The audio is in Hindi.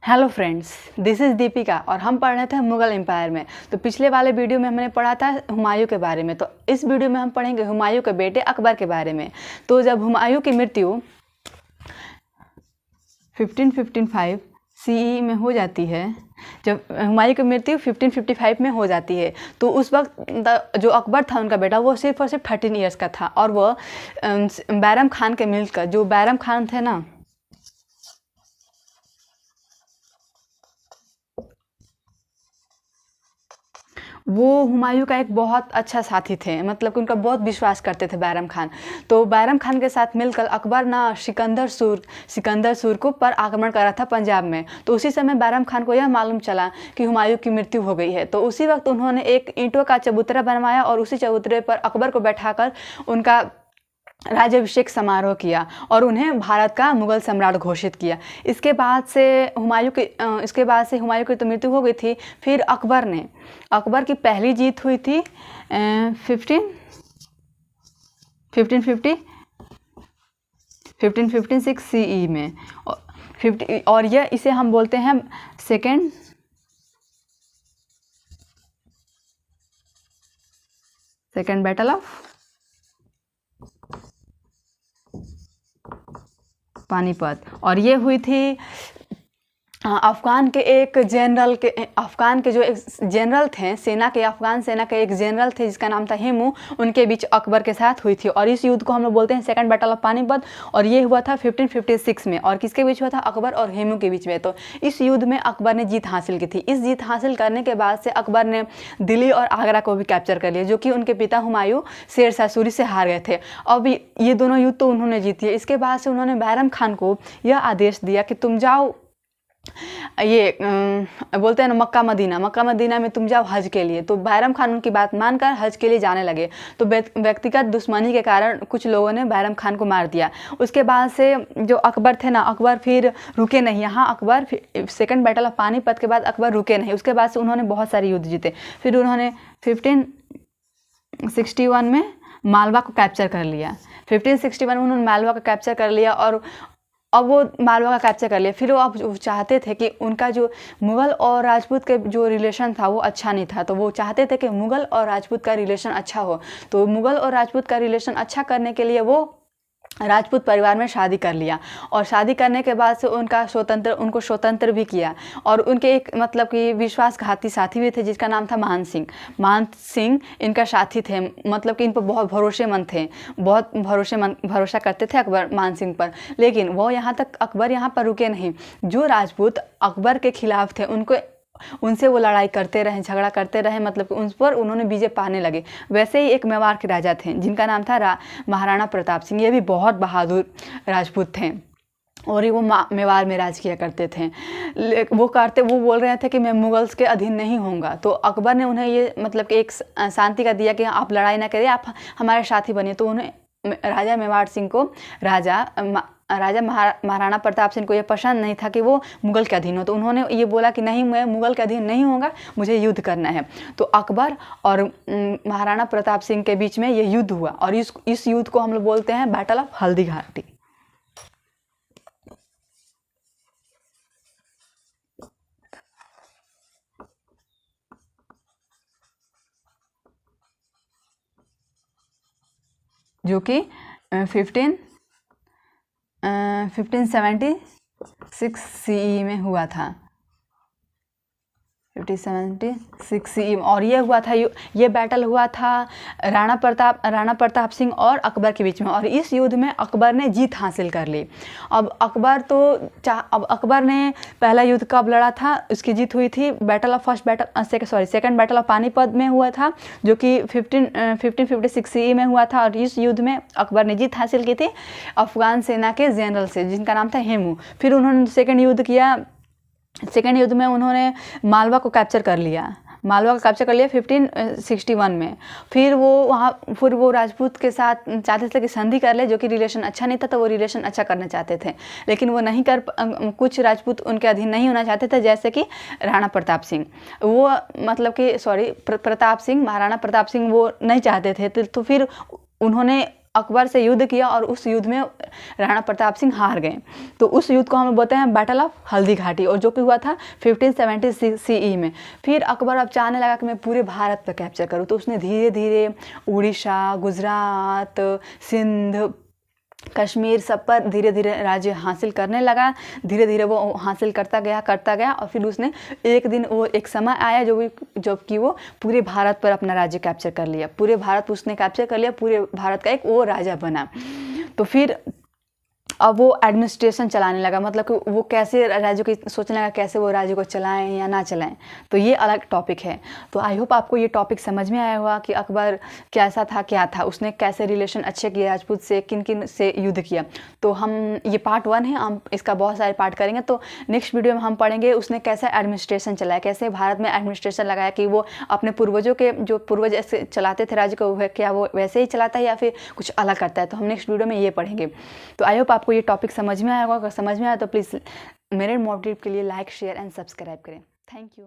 Hello friends, this is Deepika और हम पढ़ रहे थे मुग़ल एम्पायर में। तो पिछले वाले वीडियो में हमने पढ़ा था हुमायूं के बारे में। तो इस वीडियो में हम पढ़ेंगे हुमायूं के बेटे अकबर के बारे में। तो जब हुमायूं की मृत्यु 1555 CE में हो जाती है, जब हुमायूं की मृत्यु 1555 में हो जाती है, तो उस वक्त जो अकबर था उनका बेटा, वो सिर्फ और सिर्फ 13 ईयर्स का था। और वह बैरम खान के मिलकर, जो बैरम खान थे ना, वो हुमायूं का एक बहुत अच्छा साथी थे, मतलब कि उनका बहुत विश्वास करते थे बैरम खान। तो बैरम खान के साथ मिलकर अकबर ना सिकंदर सूर को पर आक्रमण करा था पंजाब में। तो उसी समय बैरम खान को यह मालूम चला कि हुमायूं की मृत्यु हो गई है। तो उसी वक्त उन्होंने एक ईंटों का चबूतरा बनवाया और उसी चबूतरे पर अकबर को बैठाकर उनका राज्याभिषेक समारोह किया और उन्हें भारत का मुगल सम्राट घोषित किया। इसके बाद से हुमायूं की तो मृत्यु हो गई थी। फिर अकबर की पहली जीत हुई थी 1556 CE में, और यह इसे हम बोलते हैं सेकेंड बैटल ऑफ पानीपत। और ये हुई थी अफ़गान के जो एक जनरल थे, अफ़गान सेना के एक जनरल थे जिसका नाम था हेमू, उनके बीच अकबर के साथ हुई थी। और इस युद्ध को हम लोग बोलते हैं सेकंड बैटल ऑफ पानीपत। और ये हुआ था 1556 में। और किसके बीच हुआ था? अकबर और हेमू के बीच में। तो इस युद्ध में अकबर ने जीत हासिल की थी। इस जीत हासिल करने के बाद से अकबर ने दिल्ली और आगरा को भी कैप्चर कर लिया, जो कि उनके पिता हुमायूं शेर शाह सूरी से हार गए थे। अब ये दोनों युद्ध तो उन्होंने जीती है। इसके बाद से उन्होंने बैरम खान को यह आदेश दिया कि तुम जाओ, ये बोलते हैं ना, मक्का मदीना में तुम जाओ हज के लिए। तो बैरम खान उनकी बात मानकर हज के लिए जाने लगे। तो व्यक्तिगत दुश्मनी के कारण कुछ लोगों ने बैरम खान को मार दिया। उसके बाद से जो अकबर थे ना, अकबर फिर रुके नहीं। यहाँ Akbar second battle of Panipat के बाद अकबर रुके नहीं। उसके बाद से उन्होंने बहुत सारे युद्ध जीते। फिर उन्होंने 1561 में मालवा को कैप्चर कर लिया। 1561 में उन्होंने मालवा को कैप्चर कर लिया और अब वो मालवा का कैप्चर कर लिया। फिर वो अब चाहते थे कि उनका जो मुग़ल और राजपूत के जो रिलेशन था वो अच्छा नहीं था। तो वो चाहते थे कि मुग़ल और राजपूत का रिलेशन अच्छा हो। तो मुग़ल और राजपूत का रिलेशन अच्छा करने के लिए वो राजपूत परिवार में शादी कर लिया। और शादी करने के बाद से उनको स्वतंत्र भी किया। और उनके एक मतलब कि विश्वासघाती साथी भी थे जिसका नाम था मान सिंह इनका साथी थे। मतलब कि इन पर बहुत भरोसेमंद थे, भरोसा करते थे अकबर मान सिंह पर। लेकिन वो अकबर यहाँ पर रुके नहीं। जो राजपूत अकबर के खिलाफ थे उनसे वो लड़ाई करते रहे, झगड़ा करते रहे, मतलब उन पर उन्होंने विजय पाने लगे। वैसे ही एक मेवाड़ के राजा थे जिनका नाम था महाराणा प्रताप सिंह। ये भी बहुत बहादुर राजपूत थे और ये वो मेवाड़ में राज किया करते थे। वो बोल रहे थे कि मैं मुगल्स के अधीन नहीं होऊंगा। तो अकबर ने उन्हें ये मतलब कि एक शांति का दिया कि आप लड़ाई ना करिए, आप हमारे साथी बनिए। तो उन्हें राजा मेवाड़ सिंह को राजा महाराणा प्रताप सिंह को यह पसंद नहीं था कि वो मुग़ल के अधीन हो। तो उन्होंने ये बोला कि नहीं, मैं मुग़ल के अधीन नहीं होऊंगा, मुझे युद्ध करना है। तो अकबर और महाराणा प्रताप सिंह के बीच में ये युद्ध हुआ। और इस युद्ध को हम लोग बोलते हैं बैटल ऑफ हल्दी घाटी। जो कि 1576 CE में हुआ था। 1576 CE में। और ये हुआ था, ये बैटल हुआ था राणा प्रताप सिंह और अकबर के बीच में। और इस युद्ध में अकबर ने जीत हासिल कर ली। अब अकबर ने पहला युद्ध कब लड़ा था, उसकी जीत हुई थी सेकंड बैटल ऑफ पानीपत में हुआ था, जो कि 1556 CE में हुआ था। और इस युद्ध में अकबर ने जीत हासिल की थी अफ़गान सेना के जनरल से जिनका नाम था हेमू। फिर उन्होंने सेकंड युद्ध में उन्होंने मालवा को कैप्चर कर लिया 1561 में। फिर वो राजपूत के साथ चाहते थे कि संधि कर ले, जो कि रिलेशन अच्छा नहीं था। तो वो रिलेशन अच्छा करना चाहते थे, लेकिन वो नहीं कुछ राजपूत उनके अधीन नहीं होना चाहते थे, जैसे कि राणा प्रताप सिंह। वो मतलब कि महाराणा प्रताप सिंह वो नहीं चाहते थे। तो फिर उन्होंने अकबर से युद्ध किया और उस युद्ध में राणा प्रताप सिंह हार गए। तो उस युद्ध को हम बोलते हैं बैटल ऑफ हल्दी घाटी, और जो कि हुआ था 1570 CE में। फिर अकबर अब चाहने लगा कि मैं पूरे भारत पर कैप्चर करूँ, तो उसने धीरे धीरे उड़ीसा, गुजरात, सिंध, कश्मीर सब पर धीरे धीरे राज्य हासिल करने लगा। धीरे धीरे वो हासिल करता गया और फिर उसने एक दिन वो एक समय आया जब कि वो पूरे भारत पर अपना राज्य कैप्चर कर लिया। पूरे भारत उसने कैप्चर कर लिया, पूरे भारत का एक वो राजा बना। तो फिर अब वो एडमिनिस्ट्रेशन चलाने लगा, मतलब कि वो कैसे राज्य को सोचने लगा कैसे वो राज्य को चलाएं या ना चलाएं। तो ये अलग टॉपिक है। तो आई होप आपको ये टॉपिक समझ में आया होगा कि अकबर कैसा था, क्या था, उसने कैसे रिलेशन अच्छे किए राजपूत से, किन किन से युद्ध किया। तो हम ये पार्ट 1 है, हम इसका बहुत सारे पार्ट करेंगे। तो नेक्स्ट वीडियो में हम पढ़ेंगे उसने कैसे एडमिनिस्ट्रेशन चलाया, कैसे भारत में एडमिनिस्ट्रेशन लगाया, कि वो अपने पूर्वजों के जो पूर्वज ऐसे चलाते थे राज्य को, क्या वो वैसे ही चलाता है या फिर कुछ अलग करता है। तो हम नेक्स्ट वीडियो में ये पढ़ेंगे। तो आई होप आपको ये टॉपिक समझ में आएगा। अगर समझ में आया तो प्लीज़ मेरे मोटिव के लिए लाइक, शेयर एंड सब्सक्राइब करें। Thank you.